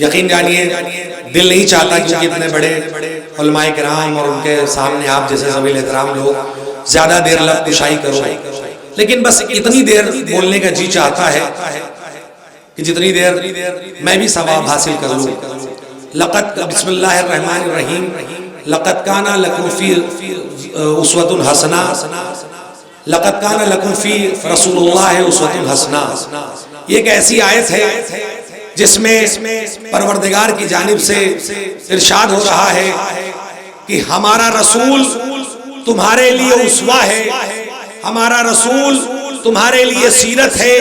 یقین جانیے دل نہیں چاہتا کیونکہ اتنے بڑے علماء کرام اور ان کے سامنے آپ جیسے ذوی احترام لوگ زیادہ دیر لب کشائی کرو، لیکن بس اتنی دیر بولنے کا جی چاہتا ہے کہ جتنی دیر میں بھی ثواب حاصل کر لوں۔ لقد بسم اللہ الرحمن الرحیم لقد کان لکم فی اسوۃ حسنہ، لقد کان لکم فی رسول اللہ اسوۃ حسنہ۔ یہ ایک ایسی آیت ہے جس میں پروردگار کی جانب سے ارشاد ہو رہا ہے کہ ہمارا رسول تمہارے لیے اسوہ ہے، ہمارا رسول تمہارے لیے سیرت ہے،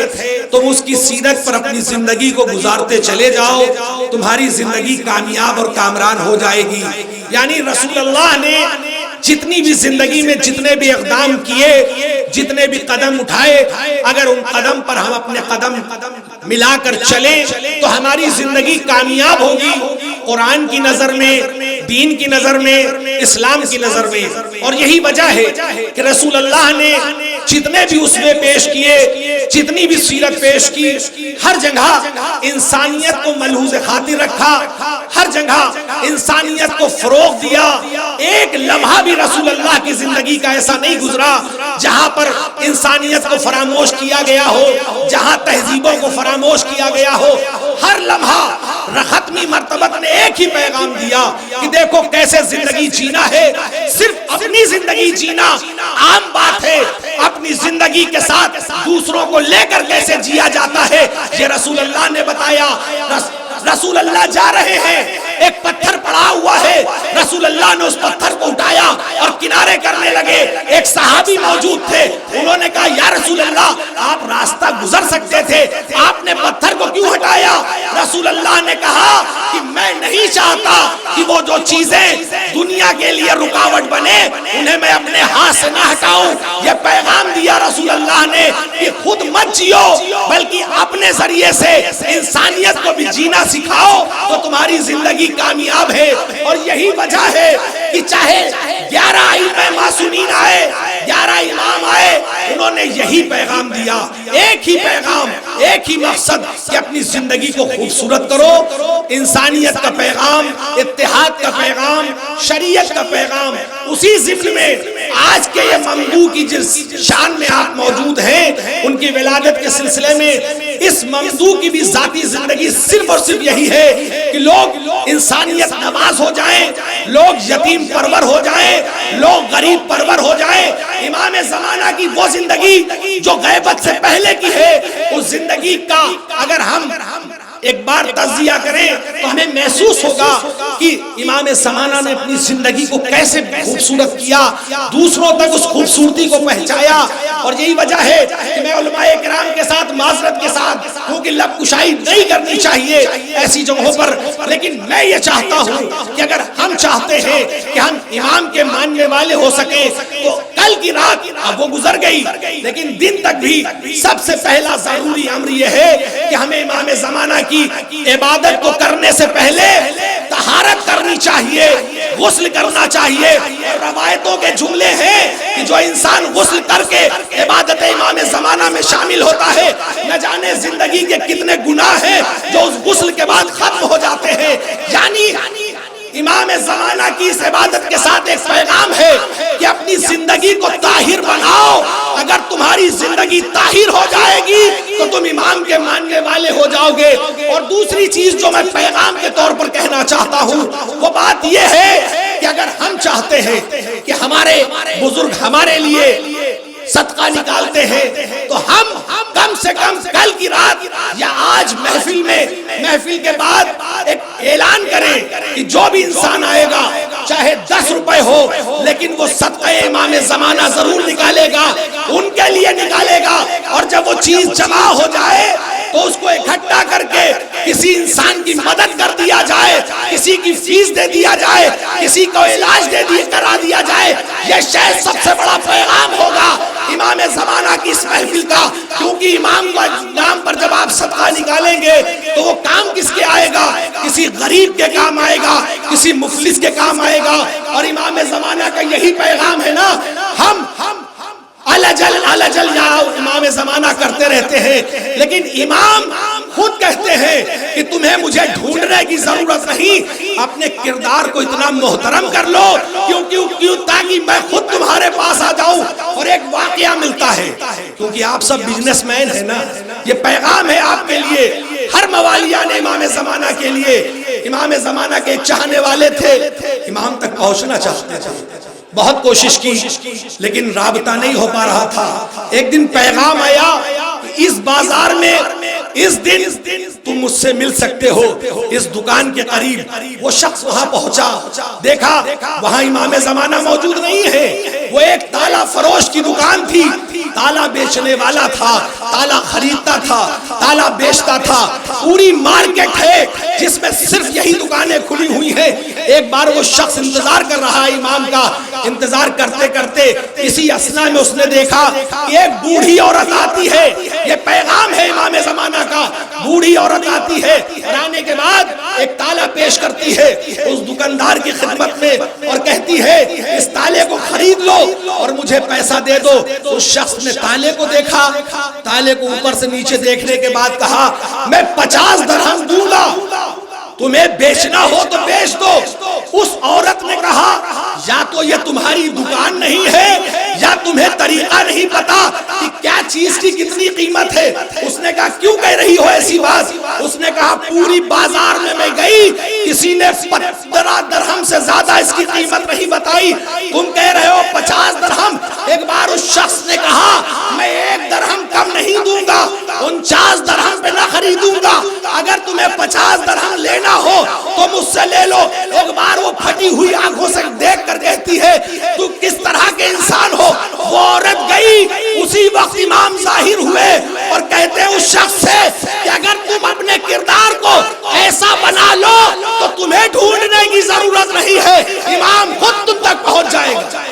تم اس کی سیرت پر اپنی زندگی کو گزارتے چلے جاؤ، تمہاری زندگی کامیاب اور کامران ہو جائے گی۔ یعنی رسول اللہ نے جتنی بھی زندگی میں جتنے بھی اقدام کیے، جتنے بھی قدم اٹھائے، اگر ان قدم پر ہم اپنے قدم ملا کر چلیں تو ہماری زندگی کامیاب ہوگی، قرآن کی نظر میں، دین کی نظر میں، اسلام کی نظر میں۔ اور یہی وجہ ہے کہ رسول اللہ نے جتنے بھی اسوے پیش کیے، جتنی بھی سیرت پیش کی، ہر جگہ انسانیت کو ملحوظ خاطر رکھا، ہر جگہ انسانیت کو فروغ دیا۔ ایک لمحہ بھی رسول اللہ کی زندگی کا ایسا نہیں گزرا جہاں پر انسانیت کو فراموش کیا گیا ہو، جہاں تہذیبوں کو فراموش کیا گیا ہو۔ ہر لمحہ ختمی مرتبت نے ایک ہی پیغام دیا کہ دیکھو کیسے زندگی جینا ہے، صرف اپنی زندگی جینا عام بات ہے، اپنی زندگی کے ساتھ دوسروں کو لے کر کیسے جیا جاتا ہے یہ رسول اللہ نے بتایا۔ رسول اللہ جا رہے ہیں، ایک پتھر پڑا ہوا ہے، رسول اللہ نے اس پتھر کو اٹھایا اور کنارے کرنے لگے۔ ایک صحابی موجود تھے، انہوں نے کہا یا رسول اللہ آپ راستہ گزر سکتے تھے، آپ نے پتھر کو کیوں ہٹایا؟ رسول اللہ نے کہا کہ میں نہیں چاہتا کہ وہ جو چیزیں دنیا کے لیے رکاوٹ بنے انہیں میں اپنے ہاتھ سے نہ ہٹاؤں۔ یہ پیغام دیا رسول اللہ نے کہ خود مت جیو بلکہ اپنے ذریعے سے انسانیت کو بھی جینا سکھاؤ تو تمہاری زندگی کامیاب ہے۔ اور یہی وجہ ہے کہ چاہے 11 ائمہ معصومین آئے، 11 امام آئے، انہوں نے یہی پیغام دیا، ایک ہی پیغام، ایک ہی مقصد کہ اپنی زندگی کو خوبصورت کرو۔ انسانیت کا پیغام، اتحاد کا پیغام، شریعت کا پیغام۔ اسی ضمن میں آج کے یہ ممدوح کی جس شان میں آپ موجود ہیں، ان کی ولادت کے سلسلے میں اس ممدوح کی بھی ذاتی زندگی صرف اور صرف یہی ہے کہ لوگ انسانیت نواز ہو جائیں، لوگ یتیم پرور ہو جائیں، لوگ غریب پرور ہو جائیں۔ امام زمانہ کی وہ زندگی جو غیبت سے پہلے کی ہے، اس زندگی کا اگر ہم ایک بار تجزیہ کریں تو ہمیں محسوس ہوگا کہ امام زمانہ نے اپنی زندگی کو کیسے خوبصورت کیا، دوسروں تک اس خوبصورتی کو پہنچایا۔ اور یہی وجہ ہے کہ میں علماء کرام کے ساتھ معذرت کے ساتھ کیونکہ لب کشائی نہیں کرنی چاہیے ایسی جگہوں پر، لیکن میں یہ چاہتا ہوں کہ اگر ہم چاہتے ہیں کہ ہم امام کے ماننے والے ہو سکیں تو کل کی رات اب وہ گزر گئی، لیکن دن تک بھی سب سے پہلا ضروری امر یہ ہے کہ ہمیں امام زمانہ کی عبادت کو کرنے سے پہلے طہارت کرنی چاہیے، غسل کرنا چاہیے۔ روایتوں کے جملے ہیں کہ جو انسان غسل کر کے عبادت امام زمانہ میں شامل ہوتا ہے، نہ جانے زندگی کے کتنے گناہ ہیں جو اس غسل کے بعد ختم ہو جاتے ہیں۔ یعنی امام زمانہ کی اس عبادت کے ساتھ ایک پیغام ہے کہ اپنی زندگی کو طاہر بناؤ۔ اگر تمہاری زندگی طاہر ہو جائے گی تو تم امام کے ماننے والے ہو جاؤ گے۔ اور دوسری چیز جو میں پیغام کے طور پر کہنا چاہتا ہوں وہ بات یہ ہے کہ اگر ہم چاہتے ہیں کہ ہمارے بزرگ ہمارے لیے صدقہ نکالتے ہیں تو ہم کم سے کم کل کی رات یا آج محفل میں، محفل کے بعد ایک اعلان کریں کہ جو بھی انسان آئے گا چاہے 10 روپے ہو لیکن وہ صدقہ امام زمانہ ضرور نکالے گا، ان کے لیے نکالے گا۔ اور جب وہ چیز جمع ہو جائے تو اس کو اکٹھا کر کے کسی انسان کی مدد کر دیا جائے، کسی کی فیس دے دیا جائے، کسی کو علاج کرا دیا جائے۔ یہ شاید سب سے بڑا پیغام ہوگا امام زمانہ کی اس محفل کا، کیونکہ امام کا نام پر جب آپ صدقہ نکالیں گے تو وہ کام کس کے آئے گا؟ کسی غریب کے کام آئے گا، کسی مفلس کے کام آئے گا۔ اور امام زمانہ کا یہی پیغام ہے نا، الجل یا امام زمانہ کرتے رہتے ہیں، لیکن امام خود کہتے ہیں کہ تمہیں مجھے ڈھونڈنے کی ضرورت نہیں، اپنے کردار کو اتنا محترم کر لو کیوں تاکہ میں خود تمہارے پاس آ جاؤں۔ اور ایک واقعہ ملتا ہے، کیونکہ آپ سب بزنس مین ہیں نا، یہ پیغام ہے آپ کے لیے، ہر موالیان امام زمانہ کے لیے۔ امام زمانہ کے چاہنے والے تھے، امام تک پہنچنا چاہتے تھے، بہت کوشش کی لیکن رابطہ نہیں ہو پا رہا تھا۔ ایک دن پیغام آیا، اس بازار میں اس دن تم مجھ سے مل سکتے ہو، اس دکان کے قریب۔ وہ شخص وہاں پہنچا، دیکھا وہاں امام زمانہ موجود نہیں ہے، وہ ایک تالا فروش کی دکان تھی، تالا بیچنے والا تھا، تالا خریدتا تھا، تالا بیچتا تھا، پوری مارکیٹ ہے جس میں صرف یہی دکانیں کھلی ہوئی ہیں۔ ایک بار وہ شخص انتظار کر رہا ہے امام کا، انتظار کرتے کرتے اسی اثنا میں اس نے دیکھا کہ ایک بوڑھی عورت آتی ہے، یہ پیغام ہے امام زمانہ کا، بوڑھی عورت آتی ہے، آنے کے بعد ایک تالا پیش کرتی ہے اس دکاندار کی خدمت میں اور کہتی ہے اس تالے کو خرید لو اور مجھے پیسہ دے دو۔ اس شخص نے تالے کو دیکھا، تالے کو اوپر سے نیچے دیکھنے کے بعد کہا میں 50 درہم دوں گا، تمہیں بیچنا ہو تو بیچ دو۔ اس عورت نے کہا یا تو یہ تمہاری دکان نہیں ہے یا تمہیں طریقہ نہیں پتا کہ کیا چیز کی کتنی قیمت ہے۔ اس نے کہا کیوں کہہ رہی ہو ایسی بات؟ اس نے کہا پوری بازار میں گئی، کسی نے 15 درہم سے زیادہ اس کی قیمت نہیں بتائی، تم کہہ رہے ہو 50 درہم۔ ایک بار اس شخص نے کہا میں 1 درہم کم نہیں دوں گا، 49 درہم پہ نہ خریدوں گا، اگر تمہیں 50 درہم لینا ہو تو مجھ سے لے لو۔ ایک بار وہ پھٹی ہوئی آنکھوں سے دیکھ کر کہتی ہے تو کس طرح کے انسان ہو؟ وہ عورت گئی، اسی وقت امام ظاہر ہوئے اور کہتے ہیں اس شخص سے کہ اگر تم اپنے کردار کو ایسا بنا لو تو تمہیں ڈھونڈنے کی ضرورت نہیں ہے، امام خود تم تک پہنچ جائے گا۔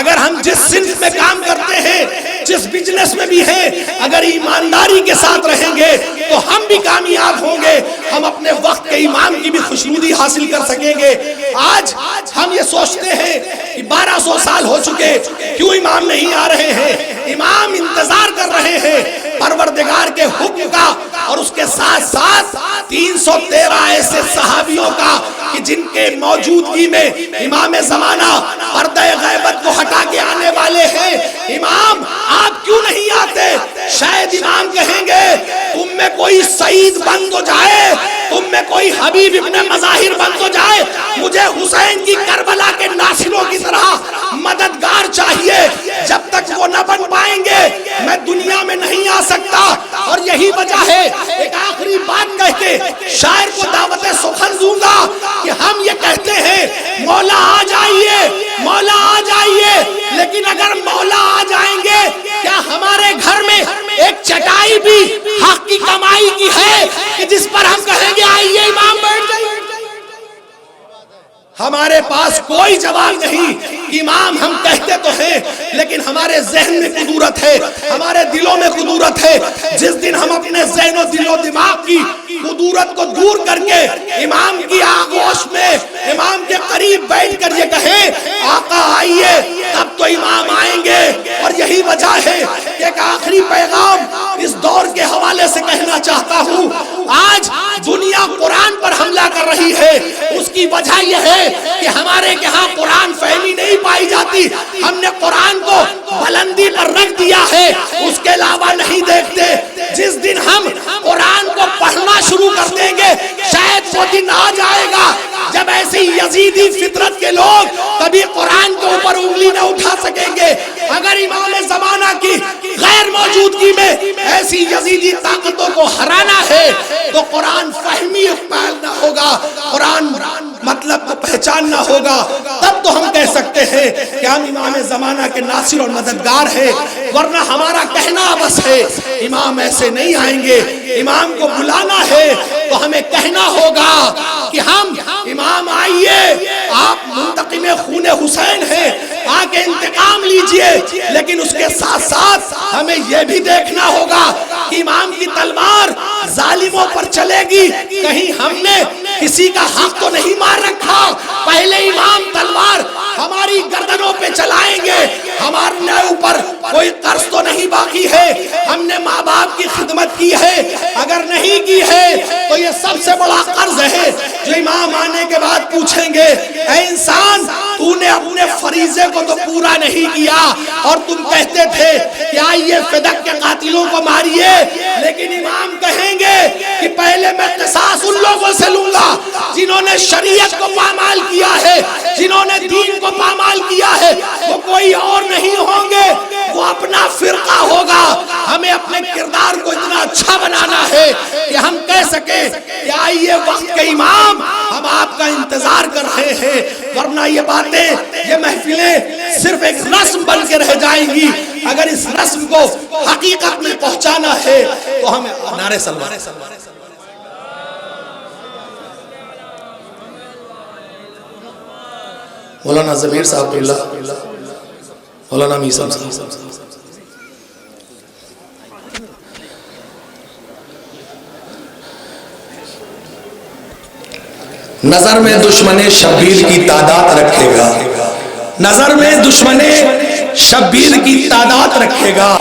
اگر ہم جس صنف میں کام کرتے ہیں، جس بزنس میں بھی ہیں، اگر ایمانداری کے ساتھ رہیں گے تو ہم بھی کامیاب ہوں گے، ہم اپنے وقت کے امام کی بھی خوشنودی حاصل کر سکیں گے۔ آج ہم یہ سوچتے ہیں کہ 1200 سال ہو چکے، کیوں امام نہیں آ رہے ہیں؟ امام انتظار کر رہے ہیں پروردگار کے حکم کا اور اس کے ساتھ ساتھ 313 ایسے صحابیوں کا کہ جن کے موجودگی میں امام زمانہ پردہ غیبت کو ہٹا کے آنے والے ہیں۔ امام آپ کیوں نہیں آتے؟ شاید امام کہیں گے تم میں کوئی سعید بند ہو جائے، تم میں کوئی حبیب ابن مظاہر بند ہو جائے، مجھے حسین کی کربلا کے ناصروں کی طرح مددگار چاہیے، جب تک وہ نہ بن پائیں گے میں دنیا میں نہیں آ سکتا۔ اور یہی وجہ ہے، ایک آخری بات کہہ کے شاعر کو دعوت سخن دوں گا کہ ہم یہ کہتے ہیں مولا آ جائیے، مولا آ جائیے، لیکن اگر مولا آ جائیں گے کیا ہمارے گھر میں ایک چٹائی بھی حق کی کمائی کی ہے کہ جس پر ہم کہیں گے آئیے امام بیٹھ جائیے؟ ہمارے پاس کوئی جواب نہیں۔ امام ہم کہتے تو ہیں لیکن ہمارے ذہن میں قدورت ہے، ہمارے دلوں میں قدورت ہے۔ جس دن ہم اپنے ذہن و دل و دماغ کی قدورت کو دور کر کے امام کی آغوش میں امام کے قریب بیٹھ کر یہ کہیں آقا آئیے، تب تو امام آئیں گے۔ اور یہی وجہ ہے کہ ایک آخری پیغام اس دور کے حوالے سے کہنا چاہتا ہوں۔ آج دنیا قرآن پر حملہ کر رہی ہے، اس کی وجہ یہ ہے کہ ہمارے یہاں قرآن فہمی نہیں پائی جاتی، ہم نے قرآن کو بلندی پر رکھ دیا ہے، اس کے علاوہ نہیں دیکھتے۔ جس دن ہم قرآن کو پڑھنا شروع کر دیں گے شاید وہ دن آ جائے گا جب ایسی یزیدی فطرت کے لوگ کبھی قرآن کے اوپر انگلی نہ اٹھا سکیں گے۔ اگر امام زمانہ کی غیر موجودگی میں ایسی یزیدی طاقتوں کو ہرانا ہے تو قرآن فہمی پالنا ہوگا، قرآن مطلب کو پہچاننا ہوگا، تب تو ہم کہہ سکتے ہیں کہ ہم امام زمانہ کے ناصر اور مددگار ہیں، ورنہ ہمارا کہنا بس ہے امام ایسے نہیں آئیں گے۔ امام کو بلانا ہے تو ہمیں کہنا ہوگا کہ ہم امام آئیے، آپ منتقم خون حسین ہیں، آ کے انتقام لیجئے، لیکن اس کے ساتھ ساتھ ہمیں یہ بھی دیکھنا ہوگا کہ امام کی تلوار ظالموں پر چلے گی، کہیں ہم نے کسی کا حق تو نہیں مار رکھا۔ پہلے امام تلوار ہماری گردنوں پہ چلائیں گے. ہمارے اوپر کوئی قرض تو نہیں باقی ہے. ہم نے ماں باپ کی خدمت کی ہے, اگر نہیں کی ہے تو یہ سب سے بڑا قرض ہے جو امام آنے کے بعد پوچھیں گے, اے انسان تو نے اپنے فریضے کو تو پورا نہیں کیا, اور تم کہتے تھے کہ آئیے فدق کے قاتلوں کو ماریے, لیکن امام کہیں گے کہ پہلے میں قصاص ان لوگوں سے لوں گا جنہوں نے شریعت کو پامال کیا ہے, جنہوں نے دین کو پامال کیا ہے. وہ کوئی اور نہیں ہوں گے, وہ اپنا فرقہ ہوگا. ہمیں اپنے کردار کو اتنا اچھا بنانا ہے کہ ہم کہہ سکیں کہ آئیے وقت کے امام, ہم آپ کا انتظار کر رہے ہیں. ورنہ یہ باتیں, یہ محفلیں صرف ایک رسم بن کے رہ جائیں گی. اگر اس رسم کو حقیقت میں پہنچانا ہے تو ہمیں نعرے سلمان. مولانا ضمیر صاحب اللہ, مولانا میثم صاحب. نظر میں دشمن شبیر کی تعداد رکھے گا, نظر میں دشمن شبیر کی تعداد رکھے گا.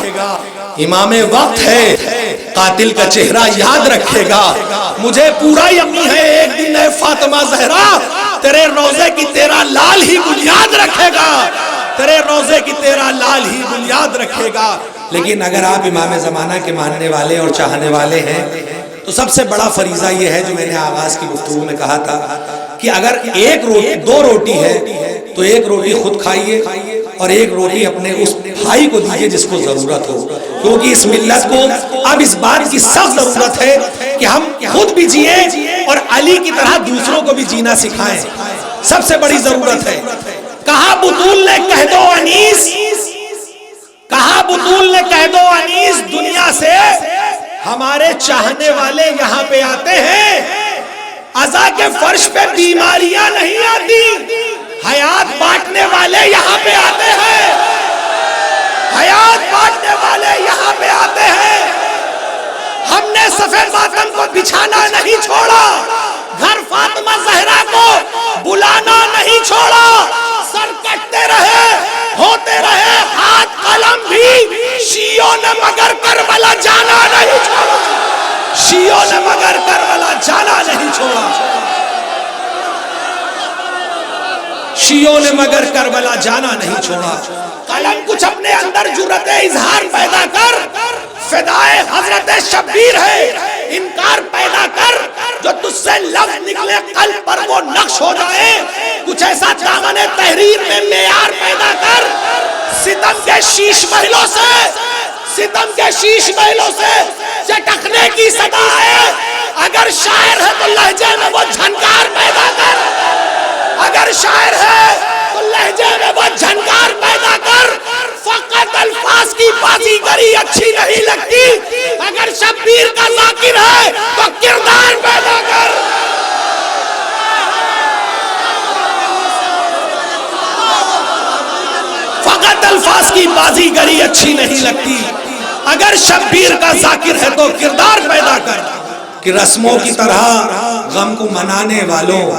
امام وقت ہے, قاتل کا چہرہ یاد رکھے گا. مجھے پورا یقین ہے ایک دن اے فاطمہ زہرا تیرے روزے کی تیرا لال ہی بنیاد رکھے گا, تیرے روزے کی تیرا لال ہی بنیاد رکھے گا. لیکن اگر آپ امام زمانہ کے ماننے والے اور چاہنے والے ہیں تو سب سے بڑا فریضہ یہ ہے جو میں نے آغاز کی گفتگو میں کہا تھا کہ اگر ایک روٹی, دو روٹی ہے تو ایک روٹی خود کھائیے اور ایک روٹی اپنے اس بھائی کو دیجیے جس کو ضرورت ہو, کیونکہ اس ملت کو اب اس بات کی سخت ضرورت ہے کہ ہم خود بھی جئیں اور علی کی طرح دوسروں کو بھی جینا سکھائیں. سب سے بڑی ضرورت ہے. کہا بطول نے کہہ دو انیس, کہا بطول نے کہہ دو انیس, دنیا سے ہمارے چاہنے والے یہاں پہ آتے ہیں, عزا کے فرش پہ بیماریاں نہیں آتی, حیات بانٹنے والے یہاں پہ آتے ہیں, حیات بانٹنے والے یہاں پہ آتے ہیں. ہم نے سفید ماتم کو بچھانا نہیں چھوڑا, گھر فاطمہ زہرا کو بلانا نہیں چھوڑا. سر کٹتے رہے, ہوتے رہے, ہاتھ قلم بھی شیعوں نے مگر کربلا جانا نہیں چھوڑا, شیعوں نے مگر کربلا جانا نہیں چھوڑا, شیعوں نے مگر کربلا جانا نہیں چھوڑا. قلم کچھ اپنے اندر جرأت اظہار پیدا کر, فدائے حضرت شبیر ہے, انکار پیدا کر, جو تجھ سے لفظ نکلے قلب پر وہ نقش ہو جائے. کچھ ایسا دامن تحریر میں معیار پیدا کر. ستم کے شیش محلوں سے, ستم کے شیش محلوں سے چٹکنے کی صدا ہے. اگر شاعر ہے تو لہجے میں وہ جھنکار پیدا کر, اگر شاعر ہے تو لہجے میں وہ جھنکار پیدا کر. فقط الفاظ کی بازیگری اچھی نہیں لگتی, اگر شبیر کا ذاکر ہے تو کردار پیدا کر. فقط الفاظ کی بازیگری اچھی نہیں لگتی, اگر شبیر کا ذاکر ہے تو کردار پیدا کر. کہ رسموں کی طرح غم کو منانے والوں,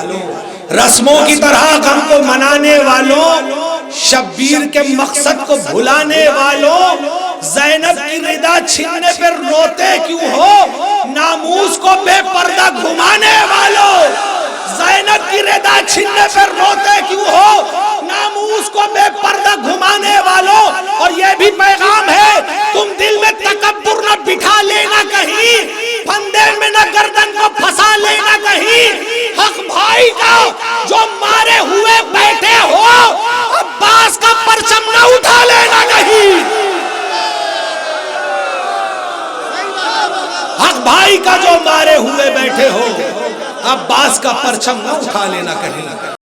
رسموں کی طرح غم کو منانے والوں, شبیر کے مقصد کو بھلانے والوں, زینب کی رضا چھیننے پر روتے کیوں ہو, ناموس کو بے پردہ گھمانے والوں, زینب کی رضا چھیننے پر روتے کیوں ہو, ناموس کو بے پردہ گھمانے والوں. اور یہ بھی پیغام ہے, تم دل میں تکبر نہ بٹھا لینا کہیں, پھندے میں نہ گردن کو پھنسا لینا کہیں. حق بھائی کا جو مارے ہوئے بیٹھے ہو, عباس کا پرچم نہ اٹھا لینا کہیں. حق بھائی کا جو مارے ہوئے بیٹھے ہو, عباس کا پرچم نہ اٹھا لینا کہیں.